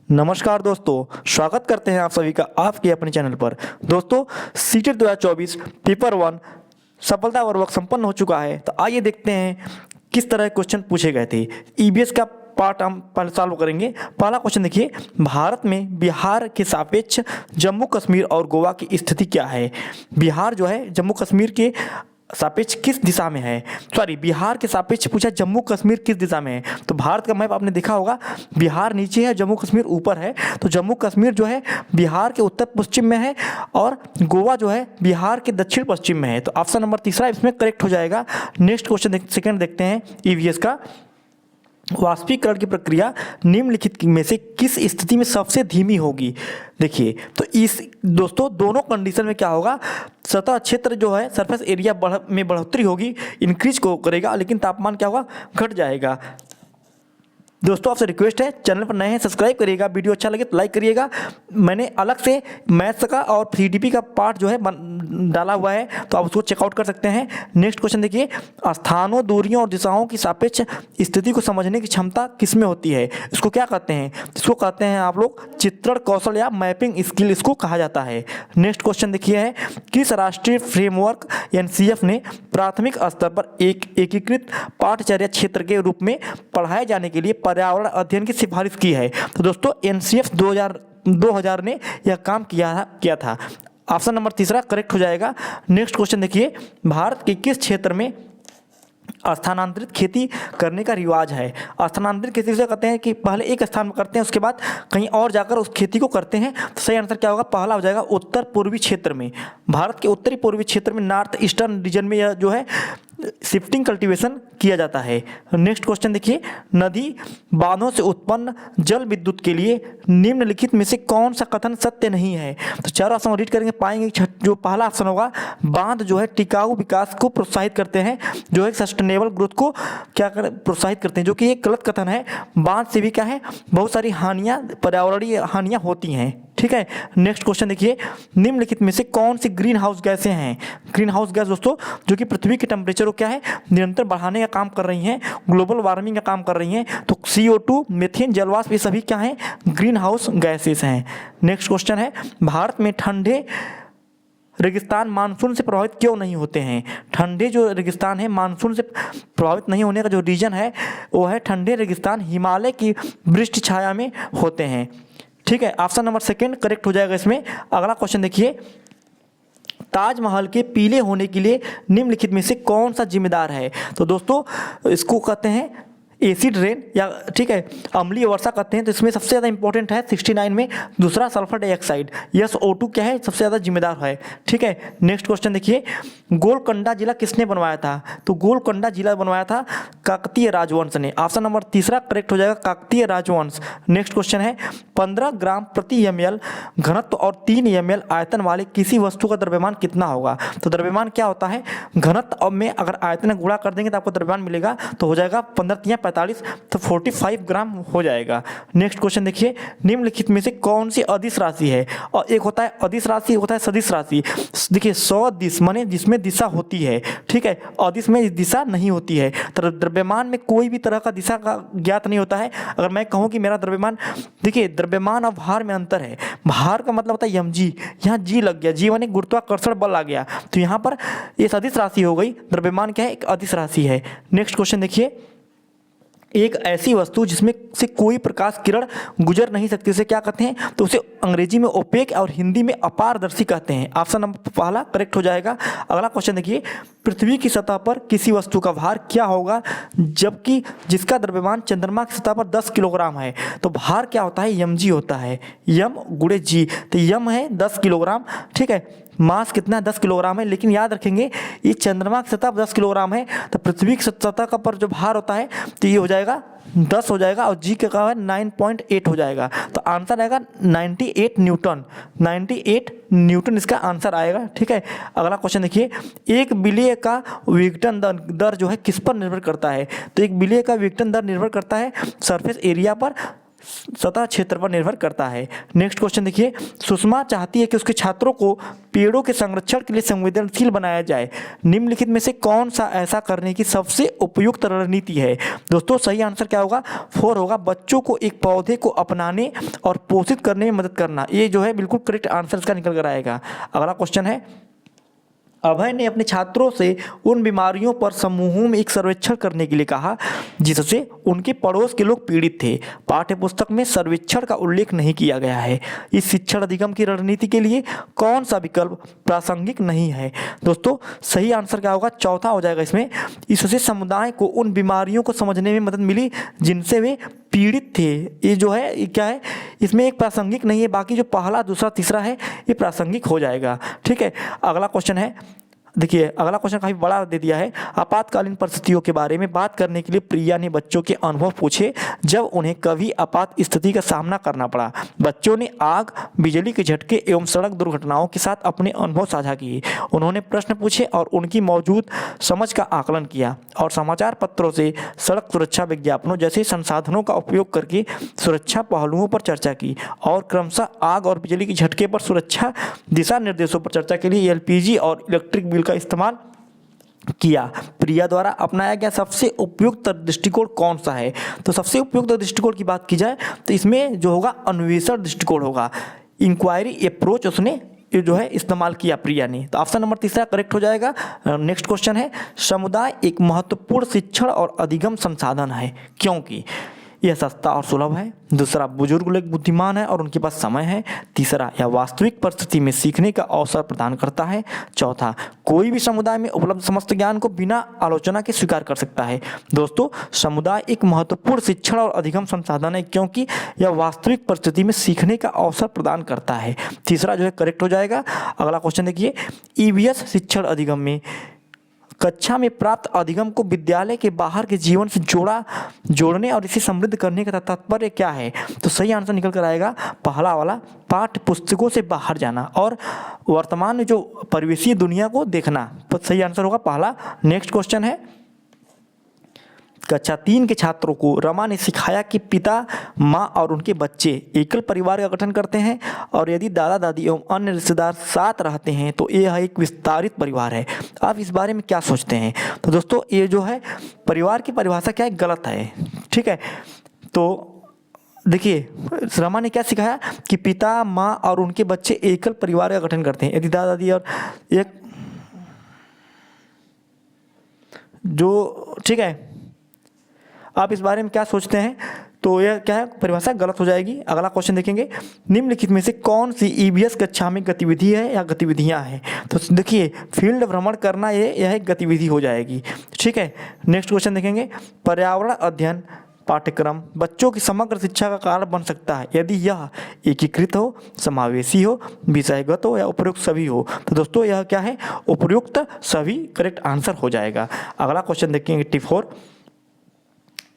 नमस्कार दोस्तों, स्वागत करते हैं आप सभी का आपके अपने चैनल पर। दोस्तों, सीटेट 2024 पेपर 1 सफलतापूर्वक संपन्न हो चुका है। तो आइए देखते हैं किस तरह क्वेश्चन पूछे गए थे। ईबीएस का पार्ट हम पहले सॉल्व करेंगे। पहला क्वेश्चन देखिए, भारत में बिहार के सापेक्ष जम्मू कश्मीर और गोवा की स्थिति क्या है। बिहार जो है जम्मू कश्मीर के सापेक्ष किस दिशा में है। सॉरी, बिहार के सापेक्ष पूछा, जम्मू कश्मीर किस दिशा में है। तो भारत का मैप आपने देखा होगा, बिहार नीचे है, जम्मू कश्मीर ऊपर है। तो जम्मू कश्मीर जो है बिहार के उत्तर पश्चिम में है और गोवा जो है बिहार के दक्षिण पश्चिम में है। तो ऑप्शन नंबर तीसरा इसमें करेक्ट हो जाएगा। नेक्स्ट क्वेश्चन सेकंड देखते हैं ईवीएस का। वाष्पीकरण की प्रक्रिया निम्नलिखित में से किस स्थिति में सबसे धीमी होगी। देखिए, तो इस दोस्तों दोनों कंडीशन में क्या होगा, सतह क्षेत्र जो है सरफेस एरिया में बढ़ोतरी होगी, इंक्रीज को करेगा, लेकिन तापमान क्या होगा, घट जाएगा। दोस्तों आपसे रिक्वेस्ट है, चैनल पर नए हैं सब्सक्राइब करिएगा, वीडियो अच्छा लगे तो लाइक करिएगा। मैंने अलग से मैथ्स का और सीडीपी का पार्ट जो है डाला हुआ है, तो आप उसको चेकआउट कर सकते हैं। नेक्स्ट क्वेश्चन देखिए, स्थानों, दूरियों और दिशाओं की सापेक्ष स्थिति को समझने की क्षमता किसमें होती है। इसको क्या कहते हैं, इसको कहते हैं आप लोग चित्रण कौशल या मैपिंग स्किल इसको कहा जाता है। नेक्स्ट क्वेश्चन देखिए है, किस राष्ट्रीय फ्रेमवर्क एनसीएफ ने प्राथमिक स्तर पर एक एकीकृत पाठचर्या क्षेत्र के रूप में पढ़ाए जाने के लिए पर्यावरण अध्ययन की सिफारिश की है। तो दोस्तों एनसीएफ 2000 ने यह काम किया था। ऑप्शन नंबर तीसरा करेक्ट हो जाएगा। नेक्स्ट क्वेश्चन देखिए, भारत के किस क्षेत्र में स्थानांतरित खेती करने का रिवाज है। स्थानांतरित खेती से कहते हैं कि पहले एक स्थान में करते हैं, उसके बाद कहीं और जाकर उस खेती को करते हैं। तो सही आंसर क्या होगा, पहला हो जाएगा उत्तर पूर्वी क्षेत्र में। भारत के उत्तरी पूर्वी क्षेत्र में, नॉर्थ ईस्टर्न रीजन में यह जो है शिफ्टिंग कल्टीवेशन किया जाता है। नेक्स्ट क्वेश्चन देखिए, नदी बांधों से उत्पन्न जल विद्युत के लिए निम्नलिखित में से कौन सा कथन सत्य नहीं है। तो चारों ऑप्शन रीड करेंगे, पाएंगे जो पहला ऑप्शन होगा, बांध जो है टिकाऊ विकास को प्रोत्साहित करते हैं, जो है सस्टेनेबल ग्रोथ को प्रोत्साहित करते हैं, जो कि एक गलत कथन है। बांध से भी क्या है, बहुत सारी हानियां, पर्यावरणीय हानियां होती हैं। ठीक है। नेक्स्ट क्वेश्चन देखिए, निम्नलिखित में से कौन सी ग्रीन हाउस गैसें हैं। ग्रीन हाउस गैस दोस्तों जो कि पृथ्वी के टेम्परेचर को क्या है, निरंतर बढ़ाने का काम कर रही हैं, ग्लोबल वार्मिंग का काम कर रही हैं। तो CO2, मीथेन, जलवाष्प, ये सभी क्या हैं, ग्रीन हाउस गैसेस हैं। नेक्स्ट क्वेश्चन है, भारत में ठंडे रेगिस्तान मानसून से प्रभावित क्यों नहीं होते हैं। ठंडे जो रेगिस्तान है मानसून से प्रभावित नहीं होने का जो रीजन है वो है, ठंडे रेगिस्तान हिमालय की वृष्टि छाया में होते हैं। ठीक है, ऑप्शन नंबर सेकंड करेक्ट हो जाएगा इसमें। अगला क्वेश्चन देखिए, ताजमहल के पीले होने के लिए निम्नलिखित में से कौन सा जिम्मेदार है। तो दोस्तों इसको कहते हैं एसिड रेन या ठीक है अम्लीय वर्षा कहते हैं। तो इसमें सबसे ज़्यादा इंपॉर्टेंट है 69 में, दूसरा सल्फर डाइऑक्साइड, यस O2 क्या है, सबसे ज़्यादा जिम्मेदार है। ठीक है। नेक्स्ट क्वेश्चन देखिए, गोलकोंडा जिला किसने बनवाया था। तो गोलकोंडा जिला बनवाया था काकतीय राजवंश ने। ऑप्शन नंबर तीसरा करेक्ट हो जाएगा, काकतीय राजवंश। नेक्स्ट क्वेश्चन है, 15 ग्राम प्रति ml घनत्व और 3 ml आयतन वाले किसी वस्तु का द्रव्यमान कितना होगा। तो द्रव्यमान क्या होता है, घनत्व में अगर आयतन गुणा कर देंगे तो आपको द्रव्यमान मिलेगा, तो हो जाएगा 15 45, तो 45 ग्राम हो जाएगा। नेक्स्ट क्वेश्चन देखिए, निम्नलिखित में से कौन सी अदिश राशि है। और एक होता है अदिश राशि, होता है सदिश राशि। देखिए सदिश माने जिसमें दिशा होती है, ठीक है, अदिश में दिशा नहीं होती है। तो द्रव्यमान में कोई भी तरह का दिशा का ज्ञात नहीं होता है। अगर मैं कहूँ कि मेरा द्रव्यमान, देखिए द्रव्यमान और भार में अंतर है। भार का मतलब होता है mg, यहाँ g लग गया, g माने गुरुत्वाकर्षण बल आ गया, तो यहाँ पर ये सदिश राशि हो गई। द्रव्यमान क्या है, एक अदिश राशि है। नेक्स्ट क्वेश्चन देखिए, एक ऐसी वस्तु जिसमें से कोई प्रकाश किरण गुजर नहीं सकती, उसे क्या कहते हैं। तो उसे अंग्रेजी में ओपेक और हिंदी में अपारदर्शी कहते हैं। ऑप्शन नंबर पहला करेक्ट हो जाएगा। अगला क्वेश्चन देखिए, पृथ्वी की सतह पर किसी वस्तु का भार क्या होगा जबकि जिसका द्रव्यमान चंद्रमा की सतह पर 10 किलोग्राम है। तो भार क्या होता है, mg होता है, m गुणे g। तो m है 10 किलोग्राम, ठीक है, मास कितना है 10 किलोग्राम है। लेकिन याद रखेंगे ये चंद्रमा की सतह 10 किलोग्राम है, तो पृथ्वी की सतह का पर जो भार होता है तो ये हो जाएगा 10 हो जाएगा, और जी का है 9.8 हो जाएगा। तो आंसर आएगा 98 न्यूटन। 98 न्यूटन इसका आंसर आएगा। ठीक है। अगला क्वेश्चन देखिए, एक विलेय का विघटन दर जो है किस पर निर्भर करता है। तो एक विलेय का विघटन दर निर्भर करता है सरफेस एरिया पर सतह क्षेत्र पर निर्भर करता है। नेक्स्ट क्वेश्चन देखिए, सुषमा चाहती है कि उसके छात्रों को पेड़ों के संरक्षण के लिए संवेदनशील बनाया जाए। निम्नलिखित में से कौन सा ऐसा करने की सबसे उपयुक्त रणनीति है? दोस्तों सही आंसर क्या होगा? 4 होगा, बच्चों को एक पौधे को अपनाने और पोषित करने में मदद करना। ये जो है बिल्कुल करेक्ट आंसर इसका निकल कर आएगा। अगला क्वेश्चन है, अभय ने अपने छात्रों से उन बीमारियों पर समूहों में एक सर्वेक्षण करने के लिए कहा जिससे उनके पड़ोस के लोग पीड़ित थे। पाठ्यपुस्तक में सर्वेक्षण का उल्लेख नहीं किया गया है। इस शिक्षण अधिगम की रणनीति के लिए कौन सा विकल्प प्रासंगिक नहीं है? दोस्तों सही आंसर क्या होगा? चौथा हो जाएगा इसमें। इससे समुदाय को उन बीमारियों को समझने में मदद मिली जिनसे वे पीड़ित थे। ये जो है ये क्या है, इसमें एक प्रासंगिक नहीं है, बाकी जो पहला दूसरा तीसरा है ये प्रासंगिक हो जाएगा। ठीक है, अगला क्वेश्चन है, देखिए अगला क्वेश्चन काफ़ी बड़ा दे दिया है। आपातकालीन परिस्थितियों के बारे में बात करने के लिए प्रिया ने बच्चों के अनुभव पूछे जब उन्हें कभी आपात स्थिति का सामना करना पड़ा। बच्चों ने आग, बिजली के झटके एवं सड़क दुर्घटनाओं के साथ अपने अनुभव साझा किए। उन्होंने प्रश्न पूछे और उनकी मौजूद समझ का आकलन किया और समाचार पत्रों से सड़क सुरक्षा विज्ञापनों जैसे संसाधनों का उपयोग करके सुरक्षा पहलुओं पर चर्चा की और क्रमशः आग और बिजली के झटके पर सुरक्षा दिशा निर्देशों पर चर्चा के लिए एलपीजी और इलेक्ट्रिक बिल का इस्तेमाल किया। प्रिया द्वारा अपनाया गया सबसे उपयुक्त दृष्टिकोण कौन सा है? तो सबसे उपयुक्त दृष्टिकोण की बात की जाए तो इसमें जो होगा अन्वेषण दृष्टिकोण होगा। इंक्वायरी अप्रोच उसने ये जो है इस्तेमाल किया प्रिया ने। तो ऑप्शन नंबर तीसरा करेक्ट हो जाएगा। नेक्स्ट क्वेश्चन है, समुदाय एक महत्वपूर्ण शिक्षण और अधिगम संसाधन है क्योंकि यह सस्ता और सुलभ है। दूसरा, बुजुर्ग लोग बुद्धिमान है और उनके पास समय है। तीसरा, यह वास्तविक परिस्थिति में सीखने का अवसर प्रदान करता है। चौथा, कोई भी समुदाय में उपलब्ध समस्त ज्ञान को बिना आलोचना के स्वीकार कर सकता है। दोस्तों समुदाय एक महत्वपूर्ण शिक्षण और अधिगम संसाधन है क्योंकि यह वास्तविक परिस्थिति में सीखने का अवसर प्रदान करता है। तीसरा जो है करेक्ट हो जाएगा। अगला क्वेश्चन देखिए, ईवीएस शिक्षण अधिगम में कक्षा में प्राप्त अधिगम को विद्यालय के बाहर के जीवन से जोड़ने और इसे समृद्ध करने का तात्पर्य क्या है? तो सही आंसर निकल कर आएगा पहला वाला, पाठ्य पुस्तकों से बाहर जाना और वर्तमान में जो परिवेशीय दुनिया को देखना। तो सही आंसर होगा पहला। नेक्स्ट क्वेश्चन है, कक्षा 3 के छात्रों को रमा ने सिखाया कि पिता, माँ और उनके बच्चे एकल परिवार का गठन करते हैं और यदि दादा दादी एवं अन्य रिश्तेदार साथ रहते हैं तो यह एक विस्तारित परिवार है। आप इस बारे में क्या सोचते हैं? तो दोस्तों ये जो है परिवार की परिभाषा क्या है, गलत है। ठीक है, तो देखिए रमा ने क्या सिखाया कि पिता, माँ और उनके बच्चे एकल परिवार का गठन करते हैं यदि दादा दादी और एक जो, ठीक है, आप इस बारे में क्या सोचते हैं? तो यह क्या है, परिभाषा गलत हो जाएगी। अगला क्वेश्चन देखेंगे, निम्नलिखित में से कौन सी ईवीएस कक्षा में गतिविधि है या गतिविधियां हैं? तो देखिए फील्ड भ्रमण करना यह एक गतिविधि हो जाएगी। ठीक है, नेक्स्ट क्वेश्चन देखेंगे, पर्यावरण अध्ययन पाठ्यक्रम बच्चों की समग्र शिक्षा का कारण बन सकता है यदि यह एकीकृत हो, समावेशी हो, विषयगत हो या उपयुक्त सभी हो। तो दोस्तों यह क्या है, उपयुक्त सभी करेक्ट आंसर हो जाएगा। अगला क्वेश्चन देखेंगे, टिप 4,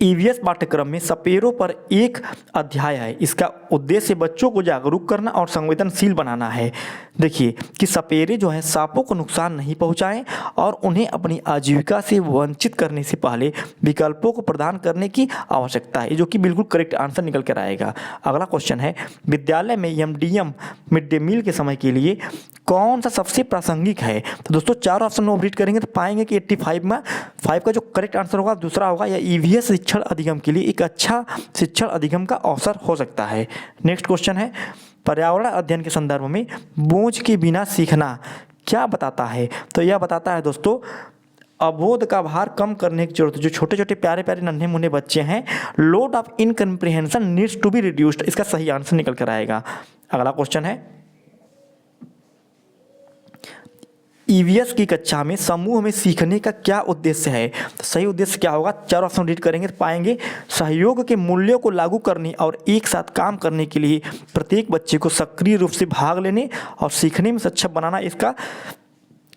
ईवीएस पाठ्यक्रम में सपेरों पर एक अध्याय है। इसका उद्देश्य बच्चों को जागरूक करना और संवेदनशील बनाना है। देखिए कि सपेरे जो हैं सांपों को नुकसान नहीं पहुंचाएं और उन्हें अपनी आजीविका से वंचित करने से पहले विकल्पों को प्रदान करने की आवश्यकता है, जो कि बिल्कुल करेक्ट आंसर निकल कर आएगा। अगला क्वेश्चन है, विद्यालय में एमडीएम मिड डे मील के समय के लिए कौन सा सबसे प्रासंगिक है? तो दोस्तों चार ऑप्शन में रीड करेंगे तो पाएंगे कि 85 में 5 का जो करेक्ट आंसर होगा दूसरा होगा, या ईवीएस शिक्षण अधिगम के लिए एक अच्छा शिक्षण अधिगम का अवसर हो सकता है। नेक्स्ट क्वेश्चन है, पर्यावरण अध्ययन के संदर्भ में बोझ के बिना सीखना क्या बताता है? तो यह बताता है दोस्तों अबोध का भार कम करने की जरूरत है। जो छोटे छोटे प्यारे प्यारे नन्हे मुन्ने बच्चे हैं, load of incomprehension needs to be reduced, इसका सही आंसर निकल कर आएगा। अगला क्वेश्चन है, ईवीएस की कक्षा में समूह में सीखने का क्या उद्देश्य है? तो सही उद्देश्य क्या होगा? चार ऑप्शन रीड करेंगे तो पाएंगे सहयोग के मूल्यों को लागू करने और एक साथ काम करने के लिए प्रत्येक बच्चे को सक्रिय रूप से भाग लेने और सीखने में सक्षम बनाना इसका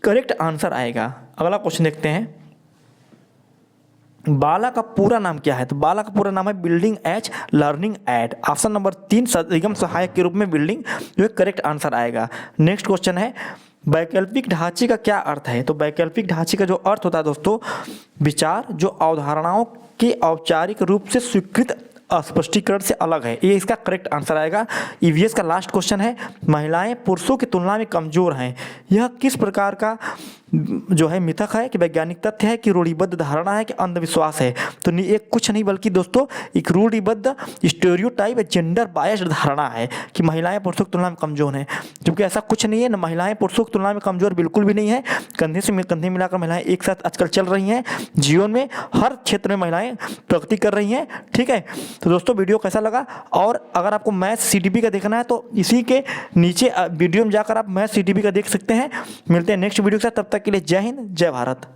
करेक्ट आंसर आएगा। अगला क्वेश्चन देखते हैं, बाला का पूरा नाम क्या है? तो बाला का पूरा नाम है building as learning aid. Option number 3 अधिगम सहायक के रूप में बिल्डिंग जो है करेक्ट आंसर आएगा। नेक्स्ट क्वेश्चन है, वैकल्पिक ढांचे का क्या अर्थ है? तो वैकल्पिक ढांचे का जो अर्थ होता है दोस्तों, विचार जो अवधारणाओं के औपचारिक रूप से स्वीकृत अस्पष्टीकरण से अलग है। ये इसका करेक्ट आंसर आएगा। ईवीएस का लास्ट क्वेश्चन है, महिलाएं पुरुषों की तुलना में कमजोर हैं, यह किस प्रकार का जो है मिथक है कि वैज्ञानिक तथ्य है कि रूढ़िबद्ध धारणा है कि अंधविश्वास है? तो ये कुछ नहीं बल्कि दोस्तों एक रूढ़िबद्ध स्टेरियोटाइप जेंडर बायस्ड धारणा है कि महिलाएं पुरुषों की तुलना में कमजोर हैं, क्योंकि ऐसा कुछ नहीं है ना, महिलाएं पुरुषों की तुलना में कमजोर बिल्कुल भी नहीं है। कंधे से कंधे मिलाकर महिलाएं एक साथ आजकल चल रही हैं, जीवन में हर क्षेत्र में महिलाएं प्रगति कर रही हैं। ठीक है, तो दोस्तों वीडियो कैसा लगा? और अगर आपको मैथ सीटीपी का देखना है तो इसी के नीचे वीडियो में जाकर आप मैथ सीटीपी का देख सकते हैं। मिलते हैं नेक्स्ट वीडियो के साथ, तब तक के लिए जय हिंद, जय भारत।